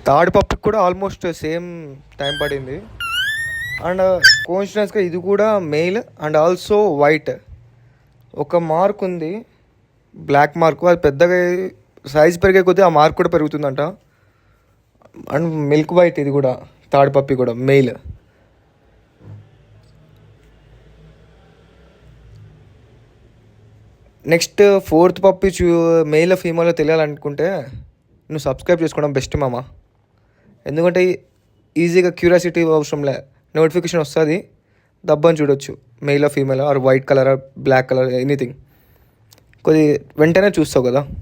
Third పప్పికి కూడా almost same time పడింది. And కోఇన్సిడెన్స్గా ఇది కూడా మెయిల్ అండ్ ఆల్సో వైట్. ఒక మార్క్ ఉంది, బ్లాక్ మార్క్. అది పెద్దగా సైజ్ పెరిగే కొద్దీ ఆ మార్క్ కూడా పెరుగుతుందంట. అండ్ మిల్క్ వైట్ ఇది కూడా, థర్డ్ పప్పి కూడా మెయిల్. నెక్స్ట్ ఫోర్త్ పప్పి మెయిల్ ఫీమేల్ తెలియాలనుకుంటే నువ్వు సబ్స్క్రైబ్ చేసుకోవడం బెస్ట్ మామ. ఎందుకంటే ఈజీగా క్యూరియాసిటీ అవసరం లే, నోటిఫికేషన్ వస్తుంది, దబ్బని చూడొచ్చు. Male female or white colour or black colour anything, కొద్ది వెంటనే చూస్తావు కదా.